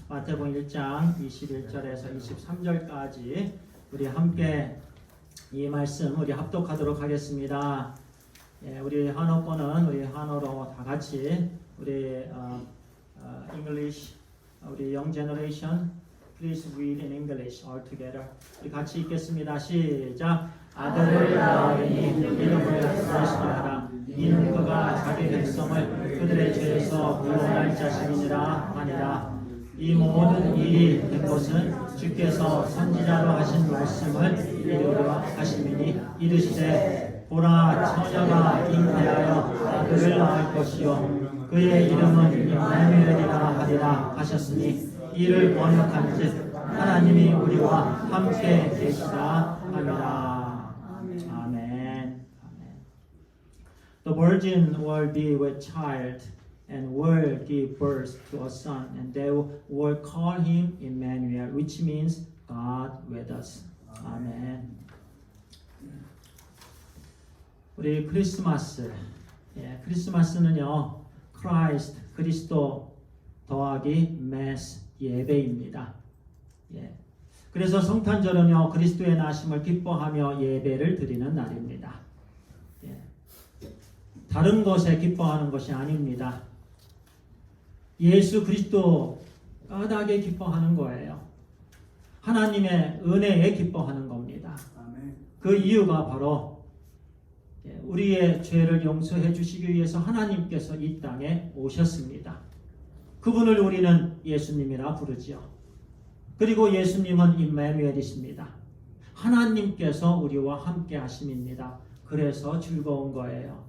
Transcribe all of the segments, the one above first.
마태복음 1장 21절에서 23절까지 우리 함께 이 말씀 우리 합독하도록 하겠습니다. 우리 한어권은 우리 한어로 다 같이 우리 English 우리 Young Generation Please read in English all together. 우리 같이 읽겠습니다. 시작. 아들을 낳으니 이름을 구하시라. 이는 그가 자기 백성을 그들의 죄에서 구원할 자신이니라 하니라. 이 모든 일이 된 것은 주께서 선지자로 하신 말씀을 이루려 하심이니 이르시되 보라 처녀가 잉태하여 아들을 낳을 것이요 그의 이름은 임마누엘이라 하리라 하셨으니 이를 번역한즉 하나님이 우리와 함께 계시다 함이라. 아멘. The virgin will be with child and will give birth to a son, and they will call him Emmanuel, which means God with us. 아멘. 우리 크리스마스, 크리스마스는요, Christ, 그리스도 더하기 Mass, 예배입니다. 그래서 성탄절은요, 그리스도의 나심을 기뻐하며 예배를 드리는 날입니다. 다른 것에 기뻐하는 것이 아닙니다. 예수 그리스도 까닭에 기뻐하는 거예요. 하나님의 은혜에 기뻐하는 겁니다. 그 이유가 바로 우리의 죄를 용서해 주시기 위해서 하나님께서 이 땅에 오셨습니다. 그분을 우리는 예수님이라 부르지요. 그리고 예수님은 임마누엘이십니다. 하나님께서 우리와 함께 하심입니다. 그래서 즐거운 거예요.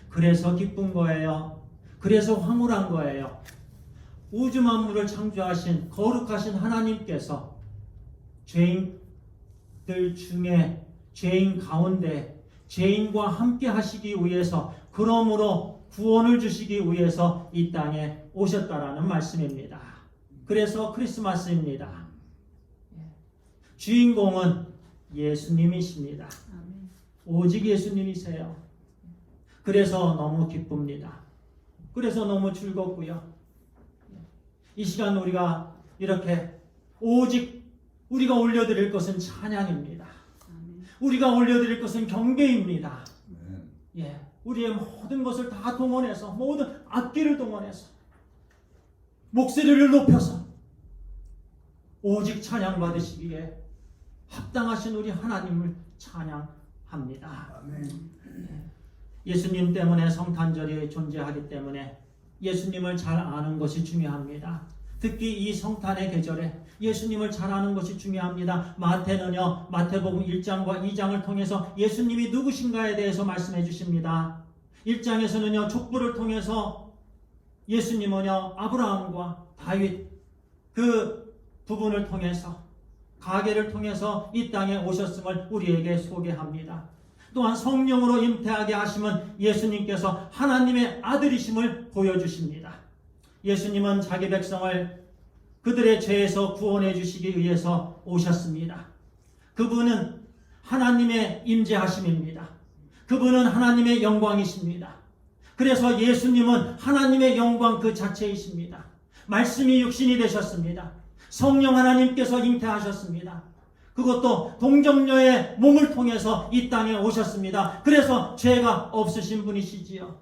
그래서 기쁜 거예요. 그래서 황홀한 거예요. 우주 만물을 창조하신 거룩하신 하나님께서 죄인들 중에 죄인 가운데 죄인과 함께 하시기 위해서 그러므로 구원을 주시기 위해서 이 땅에 오셨다라는 말씀입니다. 그래서 크리스마스입니다. 주인공은 예수님이십니다. 오직 예수님이세요. 그래서 너무 기쁩니다. 그래서 너무 즐겁고요. 이 시간 우리가 이렇게 오직 우리가 올려드릴 것은 찬양입니다. 우리가 올려드릴 것은 경배입니다. 우리의 모든 것을 다 동원해서 모든 악기를 동원해서 목소리를 높여서 오직 찬양 받으시기에 합당하신 우리 하나님을 찬양합니다. 예수님 때문에 성탄절이 존재하기 때문에 예수님을 잘 아는 것이 중요합니다. 특히 이 성탄의 계절에 예수님을 잘 아는 것이 중요합니다. 마태는요, 마태복음 1장과 2장을 통해서 예수님이 누구신가에 대해서 말씀해 주십니다. 1장에서는요, 족보를 통해서 예수님은요, 아브라함과 다윗 그 부분을 통해서 가계를 통해서 이 땅에 오셨음을 우리에게 소개합니다. 또한 성령으로 잉태하게 하심은 예수님께서 하나님의 아들이심을 보여주십니다. 예수님은 자기 백성을 그들의 죄에서 구원해 주시기 위해서 오셨습니다. 그분은 하나님의 임재하심입니다. 그분은 하나님의 영광이십니다. 그래서 예수님은 하나님의 영광 그 자체이십니다. 말씀이 육신이 되셨습니다. 성령 하나님께서 잉태하셨습니다. 그것도 동정녀의 몸을 통해서 이 땅에 오셨습니다. 그래서 죄가 없으신 분이시지요.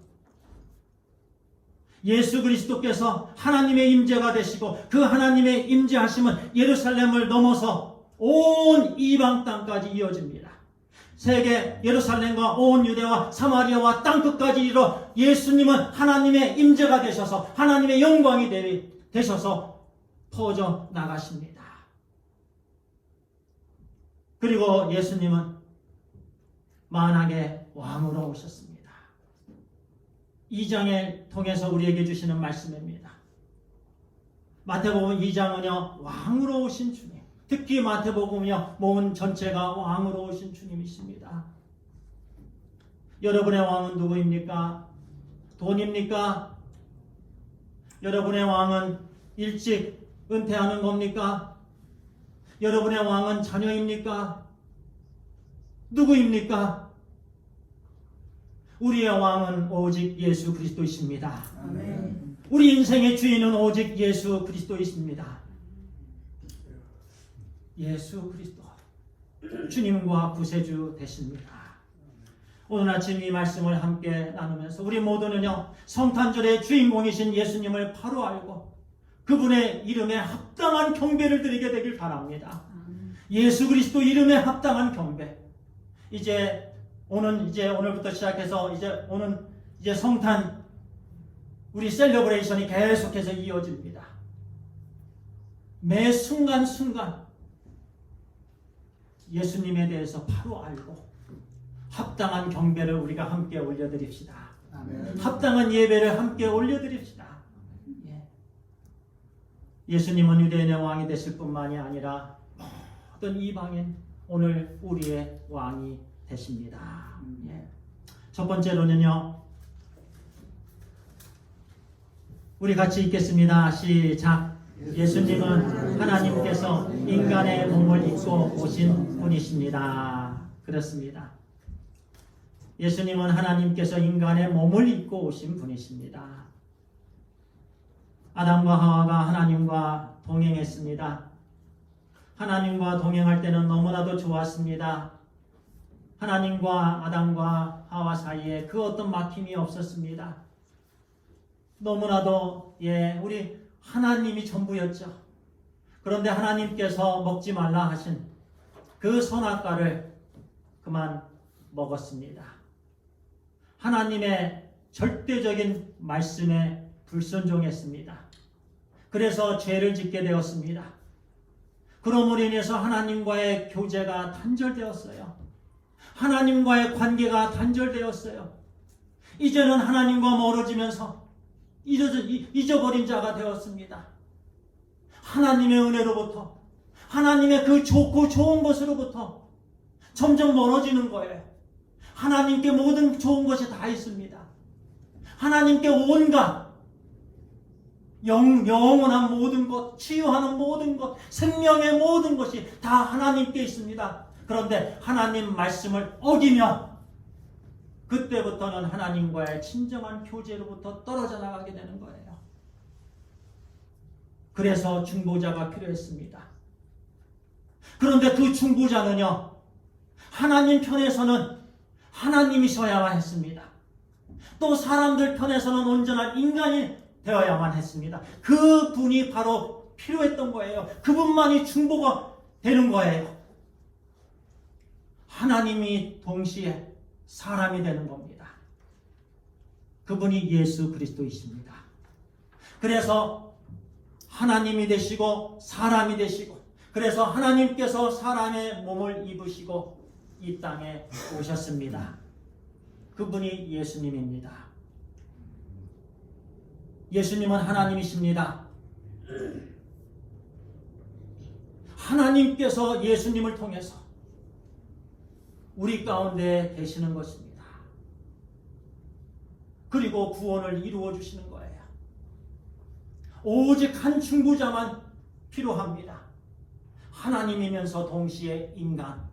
예수 그리스도께서 하나님의 임재가 되시고 그 하나님의 임재하심은 예루살렘을 넘어서 온 이방 땅까지 이어집니다. 세계 예루살렘과 온 유대와 사마리아와 땅끝까지 이르러 예수님은 하나님의 임재가 되셔서 하나님의 영광이 되셔서 퍼져 나가십니다. 그리고 예수님은 만왕의 왕으로 오셨습니다. 2장을 통해서 우리에게 주시는 말씀입니다. 마태복음 2장은요, 왕으로 오신 주님. 특히 마태복음이요, 몸 전체가 왕으로 오신 주님이십니다. 여러분의 왕은 누구입니까? 돈입니까? 여러분의 왕은 일찍 은퇴하는 겁니까? 여러분의 왕은 자녀입니까? 누구입니까? 우리의 왕은 오직 예수 그리스도이십니다. 아멘. 우리 인생의 주인은 오직 예수 그리스도이십니다. 예수 그리스도 주님과 구세주 되십니다. 오늘 아침 이 말씀을 함께 나누면서 우리 모두는요, 성탄절의 주인공이신 예수님을 바로 알고 그분의 이름에 합당한 경배를 드리게 되길 바랍니다. 예수 그리스도 이름에 합당한 경배. 오늘부터 시작해서 오는 성탄 우리 셀러브레이션이 계속해서 이어집니다. 매 순간순간 예수님에 대해서 바로 알고 합당한 경배를 우리가 함께 올려드립시다. 아멘. 합당한 예배를 함께 올려드립시다. 예수님은 유대인의 왕이 되실 뿐만이 아니라 모든 이방인 오늘 우리의 왕이 되십니다. 첫 번째로는요, 우리 같이 읽겠습니다. 시작. 예수님은 하나님께서 인간의 몸을 입고 오신 분이십니다. 그렇습니다. 예수님은 하나님께서 인간의 몸을 입고 오신 분이십니다. 아담과 하와가 하나님과 동행했습니다. 하나님과 동행할 때는 너무나도 좋았습니다. 하나님과 아담과 하와 사이에 그 어떤 막힘이 없었습니다. 너무나도 우리 하나님이 전부였죠. 그런데 하나님께서 먹지 말라 하신 그 선악과를 그만 먹었습니다. 하나님의 절대적인 말씀에 불순종했습니다. 그래서 죄를 짓게 되었습니다. 그러므로 인해서 하나님과의 교제가 단절되었어요. 하나님과의 관계가 단절되었어요. 이제는 하나님과 멀어지면서 잊어버린 자가 되었습니다. 하나님의 은혜로부터, 하나님의 그 좋고 좋은 것으로부터 점점 멀어지는 거예요. 하나님께 모든 좋은 것이 다 있습니다. 하나님께 온갖 영원한 모든 것, 치유하는 모든 것, 생명의 모든 것이 다 하나님께 있습니다. 그런데 하나님 말씀을 어기며 그때부터는 하나님과의 진정한 교제로부터 떨어져 나가게 되는 거예요. 그래서 중보자가 필요했습니다. 그런데 그 중보자는요, 하나님 편에서는 하나님이셔야만 했습니다. 또 사람들 편에서는 온전한 인간이 되어야만 했습니다. 그 분이 바로 필요했던 거예요. 그분만이 중보가 되는 거예요. 하나님이 동시에 사람이 되는 겁니다. 그분이 예수 그리스도이십니다. 그래서 하나님이 되시고 사람이 되시고, 그래서 하나님께서 사람의 몸을 입으시고 이 땅에 오셨습니다. 그분이 예수님입니다. 예수님은 하나님이십니다. 하나님께서 예수님을 통해서 우리 가운데 계시는 것입니다. 그리고 구원을 이루어 주시는 거예요. 오직 한 중보자만 필요합니다. 하나님이면서 동시에 인간.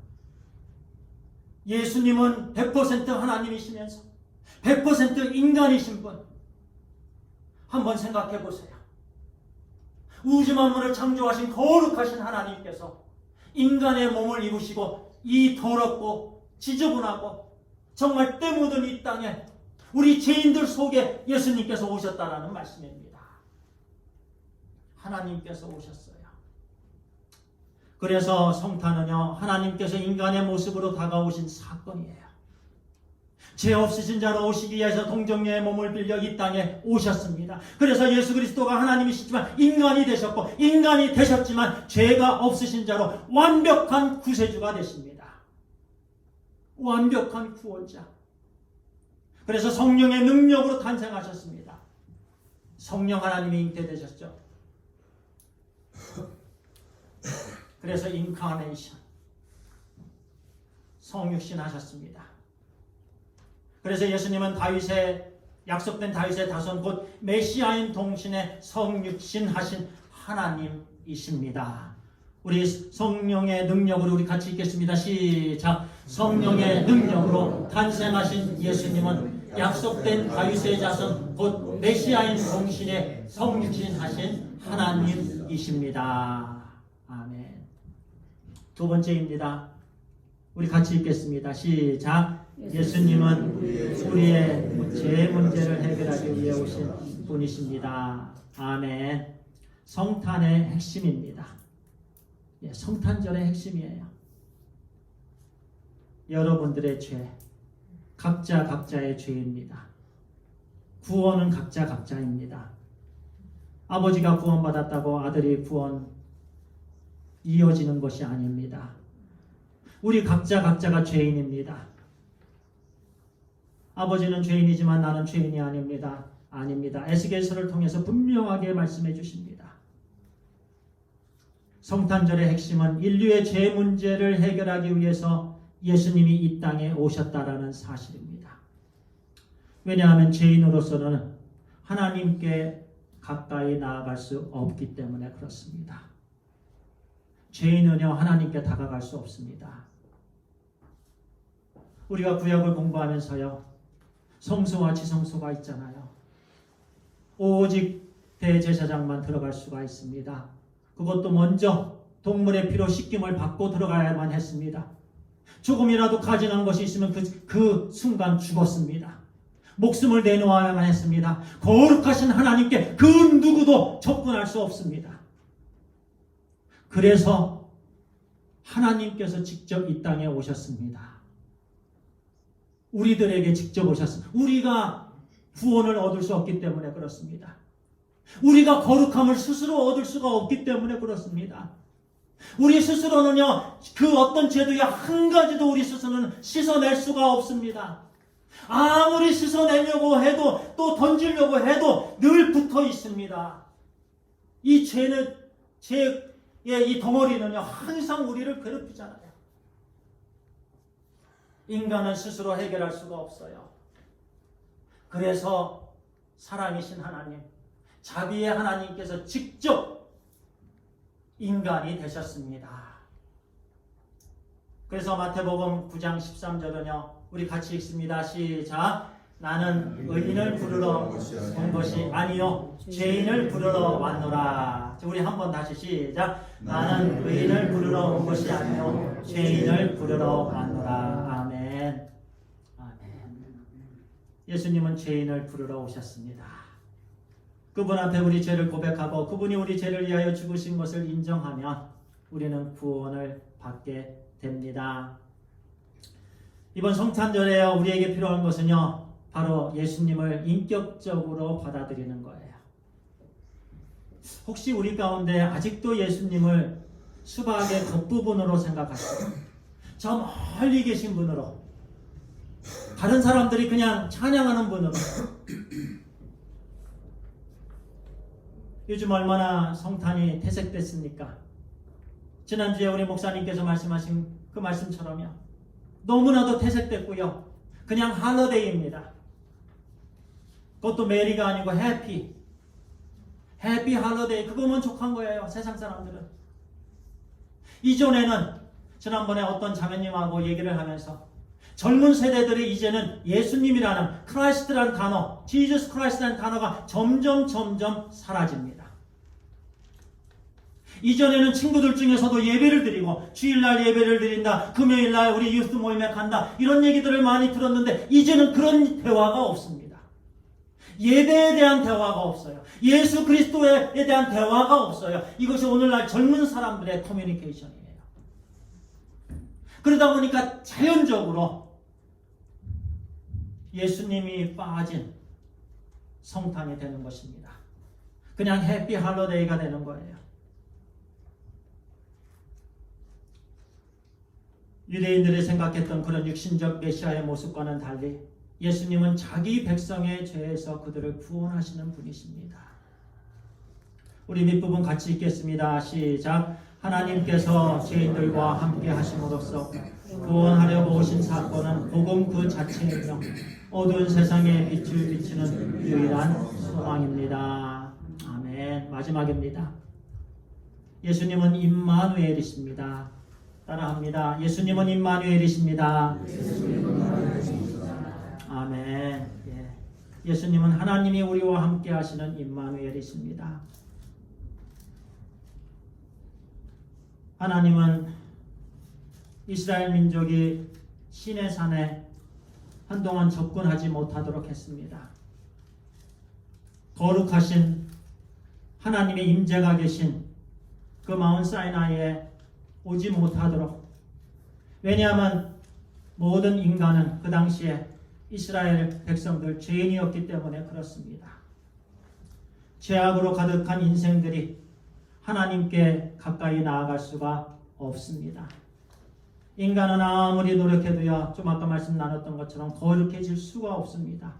예수님은 100% 하나님이시면서 100% 인간이신 분. 한번 생각해 보세요. 우주 만물을 창조하신 거룩하신 하나님께서 인간의 몸을 입으시고 이 더럽고 지저분하고 정말 때 묻은 이 땅에 우리 죄인들 속에 예수님께서 오셨다라는 말씀입니다. 하나님께서 오셨어요. 그래서 성탄은요, 하나님께서 인간의 모습으로 다가오신 사건이에요. 죄 없으신 자로 오시기 위해서 동정녀의 몸을 빌려 이 땅에 오셨습니다. 그래서 예수 그리스도가 하나님이시지만 인간이 되셨고, 인간이 되셨지만 죄가 없으신 자로 완벽한 구세주가 되십니다. 완벽한 구원자. 그래서 성령의 능력으로 탄생하셨습니다. 성령 하나님이 잉태되셨죠. 그래서 인카네이션, 성육신 하셨습니다. 그래서 예수님은 다윗의 약속된 다윗의 다손 곧 메시아인 동신의 성육신 하신 하나님이십니다. 우리 성령의 능력으로 우리 같이 읽겠습니다. 시작. 성령의 능력으로 탄생하신 예수님은 약속된 다윗의 자손 곧 메시아인 동실에 성육신하신 하나님이십니다. 아멘. 두 번째입니다. 우리 같이 읽겠습니다. 시작. 예수님은 우리의 죄 문제를 해결하기 위해 오신 분이십니다. 아멘. 성탄의 핵심입니다. 성탄절의 핵심이에요. 여러분들의 죄, 각자의 죄입니다. 구원은 각자입니다. 아버지가 구원받았다고 아들이 구원 이어지는 것이 아닙니다. 우리 각자가 죄인입니다. 아버지는 죄인이지만 나는 죄인이 아닙니다. 아닙니다. 에스겔서를 통해서 분명하게 말씀해 주십니다. 성탄절의 핵심은 인류의 죄 문제를 해결하기 위해서 예수님이 이 땅에 오셨다라는 사실입니다. 왜냐하면 죄인으로서는 하나님께 가까이 나아갈 수 없기 때문에 그렇습니다. 죄인은요 하나님께 다가갈 수 없습니다. 우리가 구약을 공부하면서요 성소와 지성소가 있잖아요. 오직 대제사장만 들어갈 수가 있습니다. 그것도 먼저 동물의 피로 씻김을 받고 들어가야만 했습니다. 조금이라도 가증한 것이 있으면 그 순간 죽었습니다. 목숨을 내놓아야만 했습니다. 거룩하신 하나님께 그 누구도 접근할 수 없습니다. 그래서 하나님께서 직접 이 땅에 오셨습니다. 우리들에게 직접 오셨습니다. 우리가 구원을 얻을 수 없기 때문에 그렇습니다. 우리가 거룩함을 스스로 얻을 수가 없기 때문에 그렇습니다. 우리 스스로는요 그 어떤 죄도요 한 가지도 우리 스스로는 씻어낼 수가 없습니다. 아무리 씻어내려고 해도 또 던지려고 해도 늘 붙어 있습니다. 이 죄의 이 덩어리는요 항상 우리를 괴롭히잖아요. 인간은 스스로 해결할 수가 없어요. 그래서 사랑이신 하나님, 자비의 하나님께서 직접 인간이 되셨습니다. 그래서 마태복음 9장 13절은요 우리 같이 읽습니다. 시작. 나는 의인을 부르러 온 것이 아니요 죄인을 부르러 왔노라. 우리 한번 다시 시작. 나는 의인을 부르러 온 것이 아니요 죄인을 부르러 왔노라. 아멘. 아멘. 예수님은 죄인을 부르러 오셨습니다. 그분 앞에 우리 죄를 고백하고 그분이 우리 죄를 위하여 죽으신 것을 인정하면 우리는 구원을 받게 됩니다. 이번 성탄절에 우리에게 필요한 것은요 바로 예수님을 인격적으로 받아들이는 거예요. 혹시 우리 가운데 아직도 예수님을 수박의 겉부분으로 생각하시고 저 멀리 계신 분으로, 다른 사람들이 그냥 찬양하는 분으로, 요즘 얼마나 성탄이 퇴색됐습니까? 지난주에 우리 목사님께서 말씀하신 그 말씀처럼요 너무나도 퇴색됐고요 그냥 할러데이입니다. 그것도 메리가 아니고 해피 할러데이, 그거만 족한 거예요. 세상 사람들은. 이전에는 지난번에 어떤 자매님하고 얘기를 하면서 젊은 세대들이 이제는 예수님이라는 크라이스트라는 단어, 지저스 크라이스트라는 단어가 점점 사라집니다. 이전에는 친구들 중에서도 예배를 드리고 주일날 예배를 드린다, 금요일날 우리 유스 모임에 간다, 이런 얘기들을 많이 들었는데 이제는 그런 대화가 없습니다. 예배에 대한 대화가 없어요. 예수 그리스도에 대한 대화가 없어요. 이것이 오늘날 젊은 사람들의 커뮤니케이션이에요. 그러다 보니까 자연적으로 예수님이 빠진 성탄이 되는 것입니다. 그냥 해피 할러데이가 되는 거예요. 유대인들이 생각했던 그런 육신적 메시아의 모습과는 달리 예수님은 자기 백성의 죄에서 그들을 구원하시는 분이십니다. 우리 밑부분 같이 읽겠습니다. 시작. 하나님께서 죄인들과 함께 하심으로써 구원하려고 오신 사건은 복음 그 자체이며 어두운 세상에 빛을 비추는 유일한 소망입니다. 아멘. 마지막입니다. 예수님은 임마누엘이십니다. 따라합니다. 예수님은 임마누엘이십니다. 아멘. 예수님은 하나님이 우리와 함께 하시는 임마누엘이십니다. 하나님은 이스라엘 민족이 시내산에 한동안 접근하지 못하도록 했습니다. 거룩하신 하나님의 임재가 계신 그 마운 사이나이에 오지 못하도록, 왜냐하면 모든 인간은 그 당시에 이스라엘 백성들 죄인이었기 때문에 그렇습니다. 죄악으로 가득한 인생들이 하나님께 가까이 나아갈 수가 없습니다. 인간은 아무리 노력해도요, 좀 아까 말씀 나눴던 것처럼 거룩해질 수가 없습니다.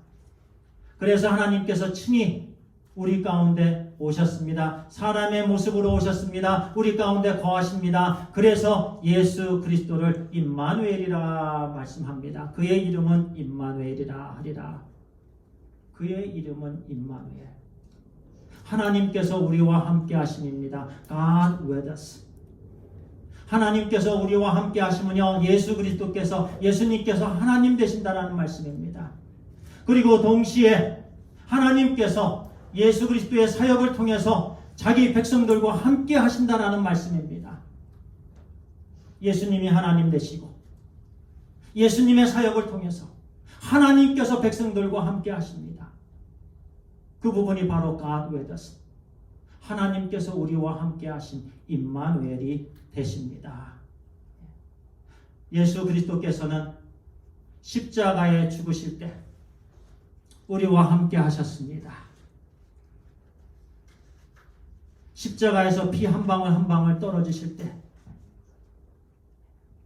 그래서 하나님께서 친히 우리 가운데 오셨습니다. 사람의 모습으로 오셨습니다. 우리 가운데 거하십니다. 그래서 예수 그리스도를 임마누엘이라 말씀합니다. 그의 이름은 임마누엘이라 하리라. 그의 이름은 임마누엘. 하나님께서 우리와 함께 하심입니다. God with us. 하나님께서 우리와 함께 하시면요, 예수님께서 하나님 되신다라는 말씀입니다. 그리고 동시에 하나님께서 예수 그리스도의 사역을 통해서 자기 백성들과 함께 하신다라는 말씀입니다. 예수님이 하나님 되시고 예수님의 사역을 통해서 하나님께서 백성들과 함께 하십니다. 그 부분이 바로 God with us. 하나님께서 우리와 함께 하신 임마누엘이 되십니다. 예수 그리스도께서는 십자가에 죽으실 때 우리와 함께 하셨습니다. 십자가에서 피 한 방울 한 방울 떨어지실 때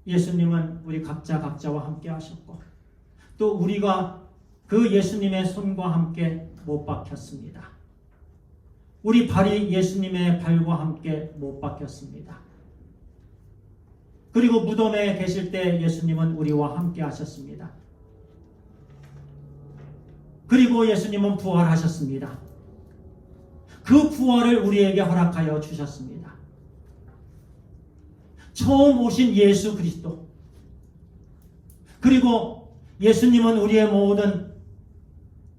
예수님은 우리 각자와 함께 하셨고, 또 우리가 그 예수님의 손과 함께 못 박혔습니다. 우리 발이 예수님의 발과 함께 못 박혔습니다. 그리고 무덤에 계실 때 예수님은 우리와 함께 하셨습니다. 그리고 예수님은 부활하셨습니다. 그 부활을 우리에게 허락하여 주셨습니다. 처음 오신 예수 그리스도, 그리고 예수님은 우리의 모든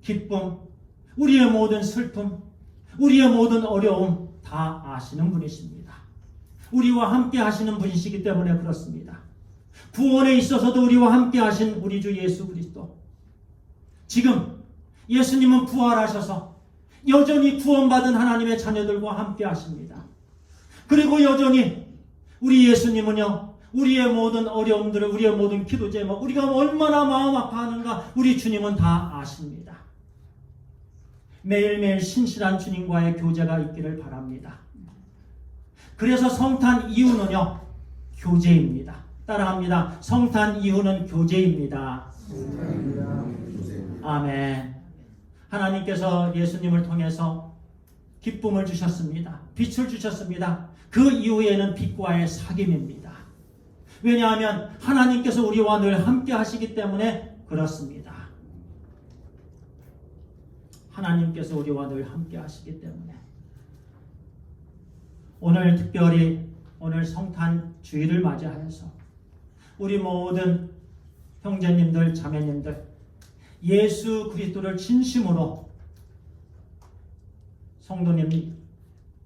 기쁨, 우리의 모든 슬픔, 우리의 모든 어려움 다 아시는 분이십니다. 우리와 함께 하시는 분이시기 때문에 그렇습니다. 구원에 있어서도 우리와 함께 하신 우리 주 예수 그리스도, 지금 예수님은 부활하셔서 여전히 구원받은 하나님의 자녀들과 함께 하십니다. 그리고 여전히 우리 예수님은요, 우리의 모든 어려움들을, 우리의 모든 기도 제목, 우리가 얼마나 마음 아파하는가 우리 주님은 다 아십니다. 매일매일 신실한 주님과의 교제가 있기를 바랍니다. 그래서 성탄 이후는요, 교제입니다. 따라합니다. 성탄 이후는 교제입니다. 아멘. 하나님께서 예수님을 통해서 기쁨을 주셨습니다. 빛을 주셨습니다. 그 이후에는 빛과의 사귐입니다. 왜냐하면 하나님께서 우리와 늘 함께 하시기 때문에 그렇습니다. 하나님께서 우리와 늘 함께 하시기 때문에 오늘 특별히 오늘 성탄 주일을 맞이하여서 우리 모든 형제님들, 자매님들, 예수 그리스도를 진심으로 성도님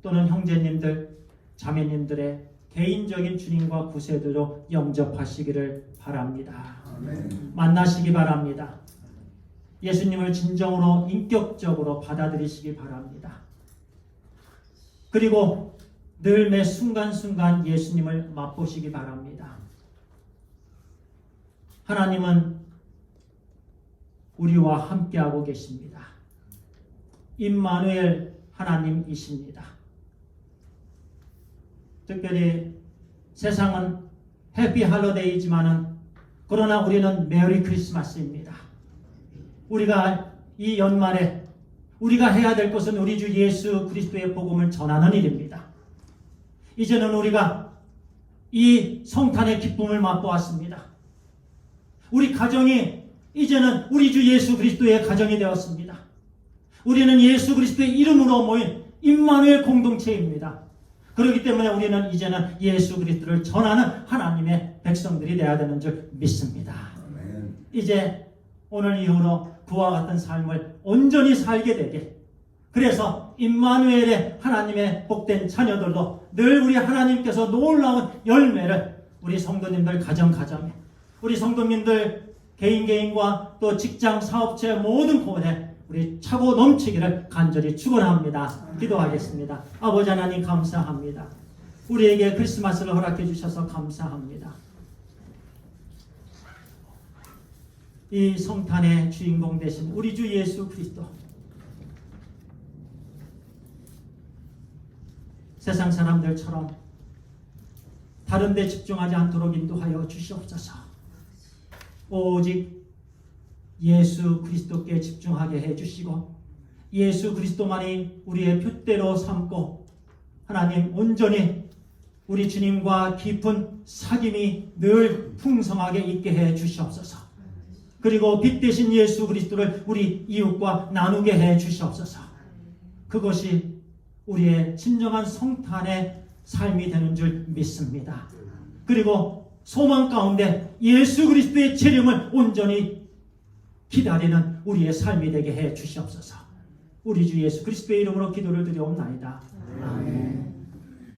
또는 형제님들, 자매님들의 개인적인 주님과 구세주로 영접하시기를 바랍니다. 아멘. 만나시기 바랍니다. 예수님을 진정으로 인격적으로 받아들이시기 바랍니다. 그리고 늘 매 순간순간 예수님을 맛보시기 바랍니다. 하나님은 우리와 함께하고 계십니다. 임마누엘 하나님이십니다. 특별히 세상은 해피 할로데이지만은 그러나 우리는 메리 크리스마스입니다. 우리가 이 연말에 우리가 해야 될 것은 우리 주 예수 그리스도의 복음을 전하는 일입니다. 이제는 우리가 이 성탄의 기쁨을 맛보았습니다. 우리 가정이 이제는 우리 주 예수 그리스도의 가정이 되었습니다. 우리는 예수 그리스도의 이름으로 모인 임마누엘 공동체입니다. 그렇기 때문에 우리는 이제는 예수 그리스도를 전하는 하나님의 백성들이 되어야 되는 줄 믿습니다. 아멘. 이제 오늘 이후로 그와 같은 삶을 온전히 살게 되게, 그래서 임마누엘의 하나님의 복된 자녀들도 늘 우리 하나님께서 놀라운 열매를 우리 성도님들 가정에, 우리 성도님들 개인과 또 직장, 사업체 모든 곳에 우리 차고 넘치기를 간절히 축원합니다. 기도하겠습니다. 아버지 하나님 감사합니다. 우리에게 크리스마스를 허락해 주셔서 감사합니다. 이 성탄의 주인공 되신 우리 주 예수 그리스도, 세상 사람들처럼 다른 데 집중하지 않도록 인도하여 주시옵소서. 오직 예수 그리스도께 집중하게 해주시고 예수 그리스도만이 우리의 표대로 삼고 하나님 온전히 우리 주님과 깊은 사귐이 늘 풍성하게 있게 해 주시옵소서. 그리고 빛 대신 예수 그리스도를 우리 이웃과 나누게 해 주시옵소서. 그것이 우리의 진정한 성탄의 삶이 되는 줄 믿습니다. 그리고 소망 가운데 예수 그리스도의 재림을 온전히 기다리는 우리의 삶이 되게 해 주시옵소서. 우리 주 예수 그리스도의 이름으로 기도를 드리옵나이다.